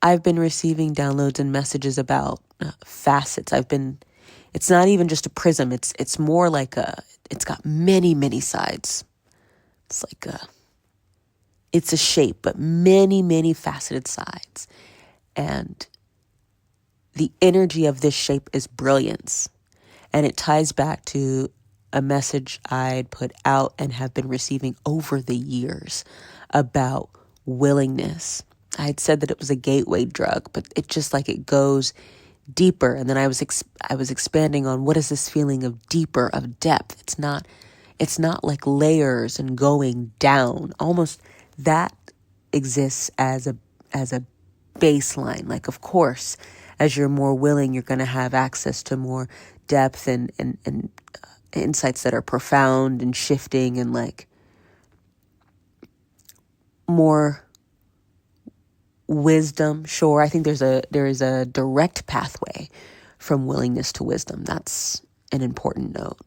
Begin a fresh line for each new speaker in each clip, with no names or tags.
I've been receiving downloads and messages about facets. It's not even just a prism. It's more like it's got many, many sides. It's like it's a shape, but many, many faceted sides. And the energy of this shape is brilliance. And it ties back to a message I'd put out and have been receiving over the years about willingness. I had said that it was a gateway drug, but it just like it goes deeper. And then I was expanding on what is this feeling of deeper, of depth. It's not like layers and going down. Almost that exists as a baseline. Like, of course, as you're more willing, you're going to have access to more depth and insights that are profound and shifting and like more wisdom. Sure, I think there is a direct pathway from willingness to wisdom. That's an important note.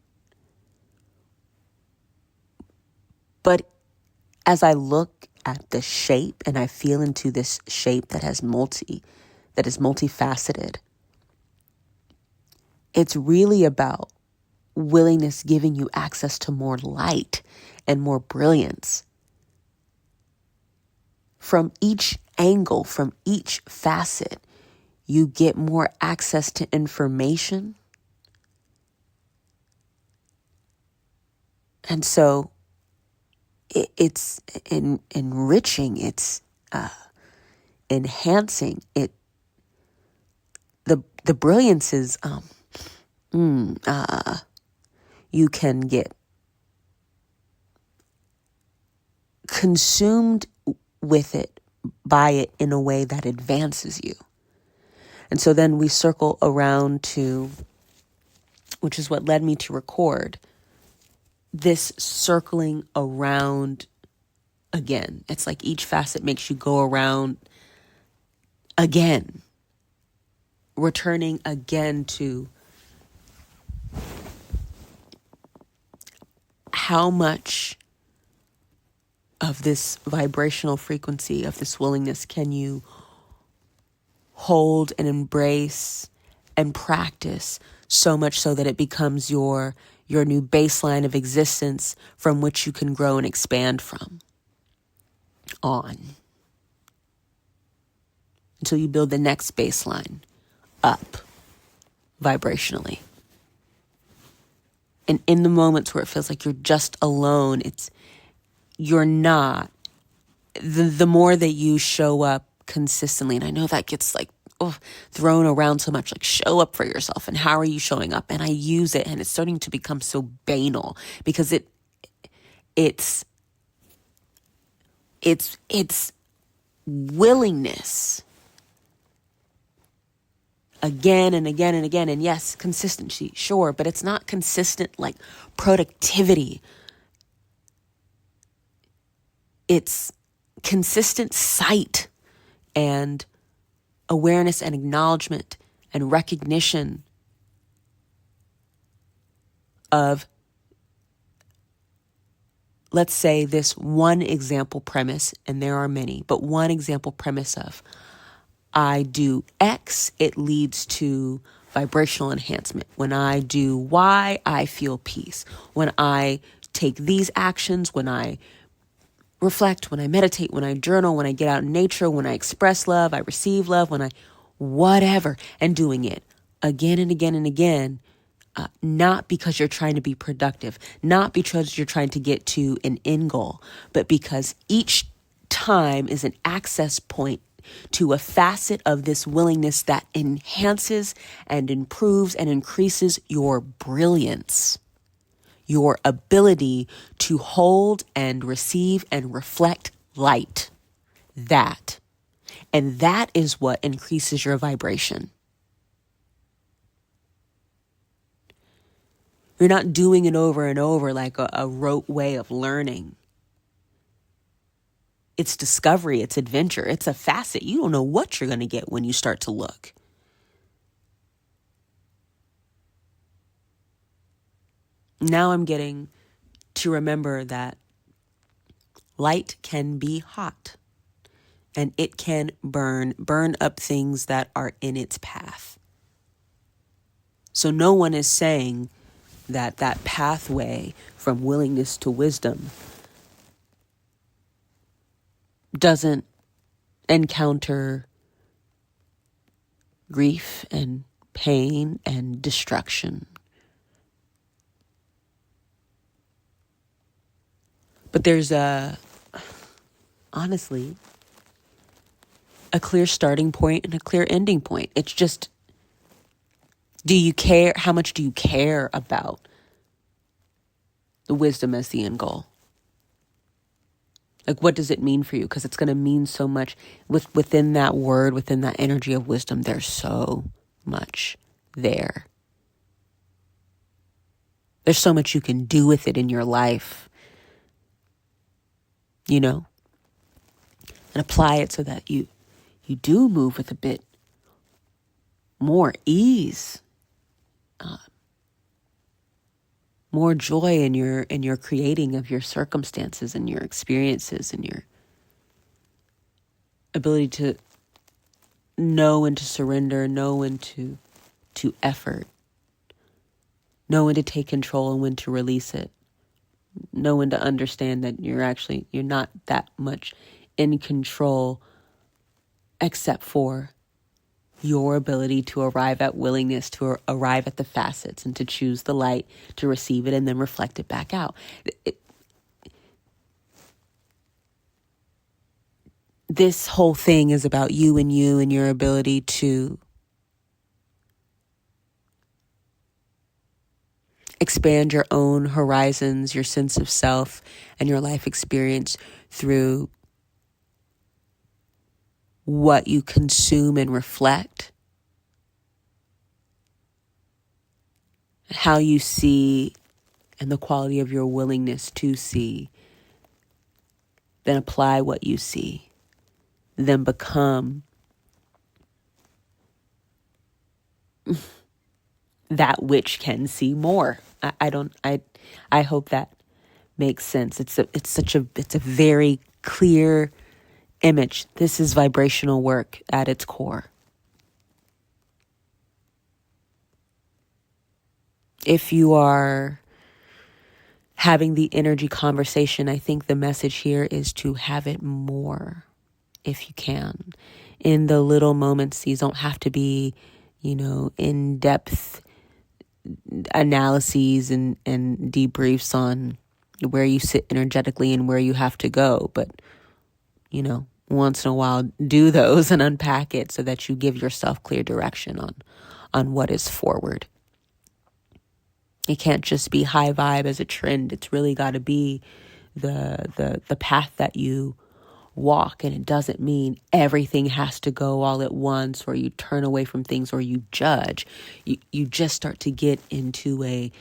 But as I look at the shape and I feel into this shape that is multifaceted, it's really about willingness giving you access to more light and more brilliance. From each angle, from each facet, you get more access to information. And so it's enriching, it's enhancing it. The brilliance is you can get consumed with it, by it in a way that advances you. And so then we circle around to, which is what led me to record, this circling around again. It's like each facet makes you go around again, returning again to how much of this vibrational frequency, of this willingness, can you hold and embrace and practice so much so that it becomes your new baseline of existence from which you can grow and expand from on until you build the next baseline up vibrationally. And in the moments where it feels like you're just alone, you're not. The more that you show up consistently, and I know that gets like thrown around so much, like show up for yourself, and how are you showing up? And I use it, and it's starting to become so banal because it's willingness again and again and again. And yes, consistency, sure, but it's not consistent like productivity. It's consistent sight and awareness and acknowledgement and recognition of, let's say, this one example premise, and there are many, but one example premise of, I do X, it leads to vibrational enhancement. When I do Y, I feel peace. When I take these actions, when I reflect, when I meditate, when I journal, when I get out in nature, when I express love, I receive love, when I whatever, and doing it again and again and again, not because you're trying to be productive, not because you're trying to get to an end goal, but because each time is an access point to a facet of this willingness that enhances and improves and increases your brilliance, your ability to hold and receive and reflect light. And that is what increases your vibration. You're not doing it over and over like a rote way of learning. It's discovery, it's adventure, it's a facet. You don't know what you're going to get when you start to look. Now I'm getting to remember that light can be hot and it can burn up things that are in its path. So no one is saying that that pathway from willingness to wisdom doesn't encounter grief and pain and destruction. But there's honestly, a clear starting point and a clear ending point. It's just, do you care? How much do you care about the wisdom as the end goal? Like, what does it mean for you? Because it's going to mean so much within that word, within that energy of wisdom. There's so much there. There's so much you can do with it in your life, and apply it so that you do move with a bit more ease, more joy in your creating of your circumstances and your experiences and your ability to know when to surrender, know when to effort, know when to take control and when to release it, know when to understand that you're not that much in control except for your ability to arrive at willingness, to arrive at the facets and to choose the light, to receive it and then reflect it back out. This whole thing is about you and your ability to expand your own horizons, your sense of self, and your life experience through what you consume and reflect, how you see, and the quality of your willingness to see. Then apply what you see. Then become that which can see more. I hope that makes sense. It's a very clear image. This is vibrational work at its core. If you are having the energy conversation, I think the message here is to have it more if you can. In the little moments, these don't have to be, in-depth analyses and debriefs on where you sit energetically and where you have to go. But, once in a while, do those and unpack it so that you give yourself clear direction on what is forward. It can't just be high vibe as a trend. It's really got to be the path that you walk. And it doesn't mean everything has to go all at once, or you turn away from things, or you judge. You just start to get into a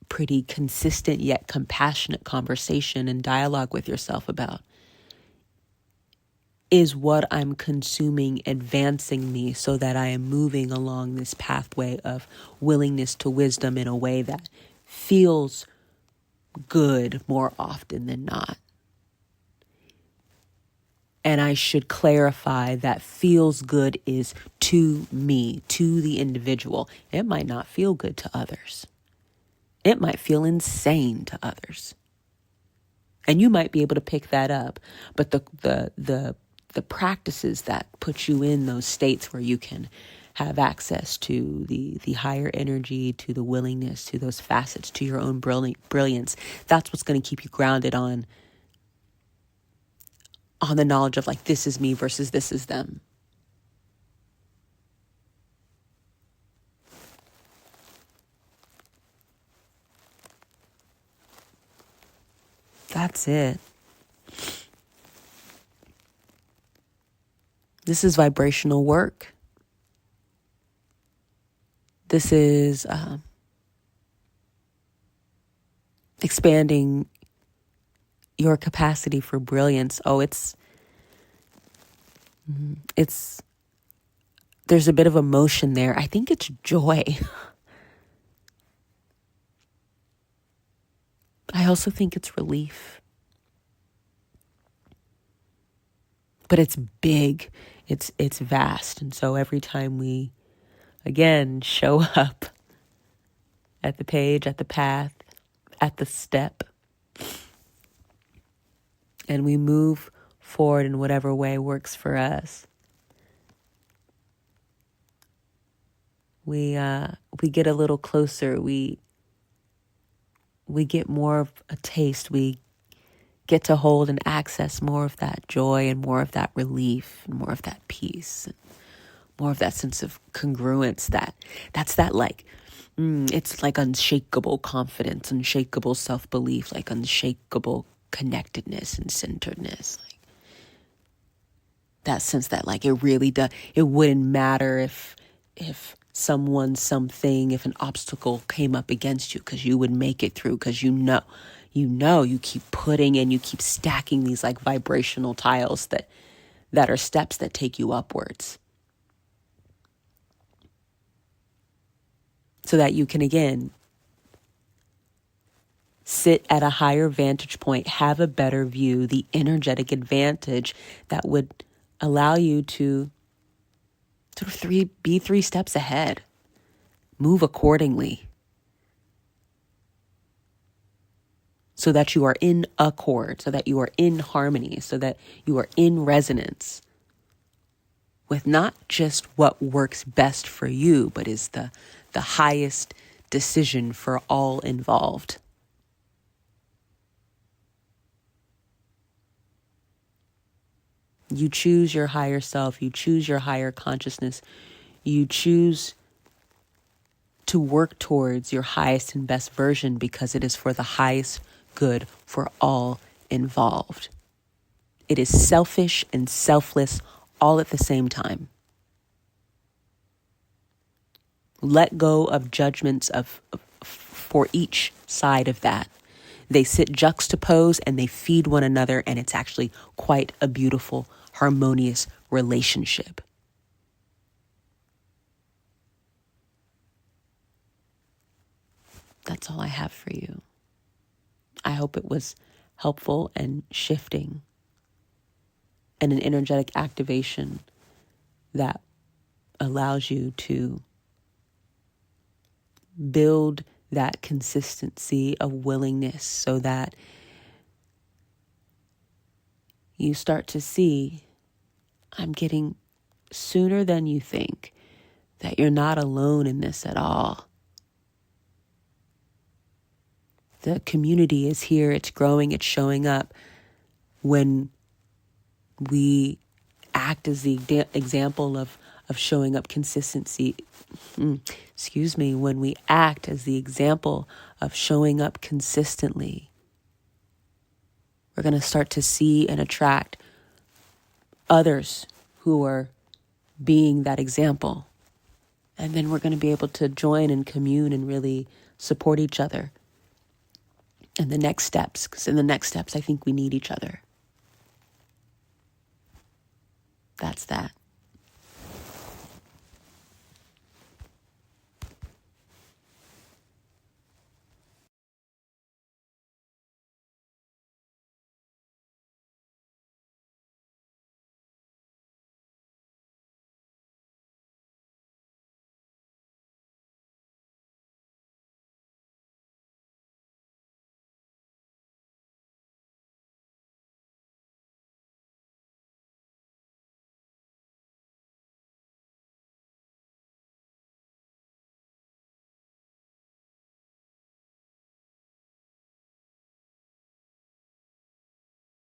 pretty consistent yet compassionate conversation and dialogue with yourself about, is what I'm consuming advancing me so that I am moving along this pathway of willingness to wisdom in a way that feels good more often than not? And I should clarify that feels good is to me, to the individual. It might not feel good to others. It might feel insane to others. And you might be able to pick that up. But the practices that put you in those states where you can have access to the higher energy, to the willingness, to those facets, to your own brilliance, that's what's going to keep you grounded on the knowledge of, like, this is me versus this is them. That's it. This is vibrational work. This is expanding your capacity for brilliance. Oh, it's there's a bit of emotion there. I think it's joy. I also think it's relief. but it's big. It's vast. And so every time we, again, show up at the page, at the path, at the step, and we move forward in whatever way works for us, we get a little closer. We get more of a taste. We get to hold and access more of that joy and more of that relief and more of that peace and more of that sense of congruence. That's that like, it's like unshakable confidence, unshakable self-belief, like unshakable connectedness and centeredness. Like that sense that like it really does, it wouldn't matter if someone, something, if an obstacle came up against you, because you would make it through, because you keep putting in, you keep stacking these like vibrational tiles that are steps that take you upwards. So that you can, again, sit at a higher vantage point, have a better view, the energetic advantage that would allow you to sort of be 3 steps ahead, move accordingly, so that you are in accord, so that you are in harmony, so that you are in resonance with not just what works best for you, but is the highest decision for all involved. You choose your higher self, you choose your higher consciousness, you choose to work towards your highest and best version because it is for the highest good for all involved. It is selfish and selfless all at the same time. Let go of judgments for each side of that. They sit juxtaposed and they feed one another, and it's actually quite a beautiful, harmonious relationship. That's all I have for you. I hope it was helpful and shifting and an energetic activation that allows you to build that consistency of willingness so that you start to see, I'm getting sooner than you think, that you're not alone in this at all. The community is here, it's growing, it's showing up. When we act as the example of showing up consistency, when we act as the example of showing up consistently, we're going to start to see and attract others who are being that example. And then we're going to be able to join and commune and really support each other in the next steps, because in the next steps, I think we need each other. That's that.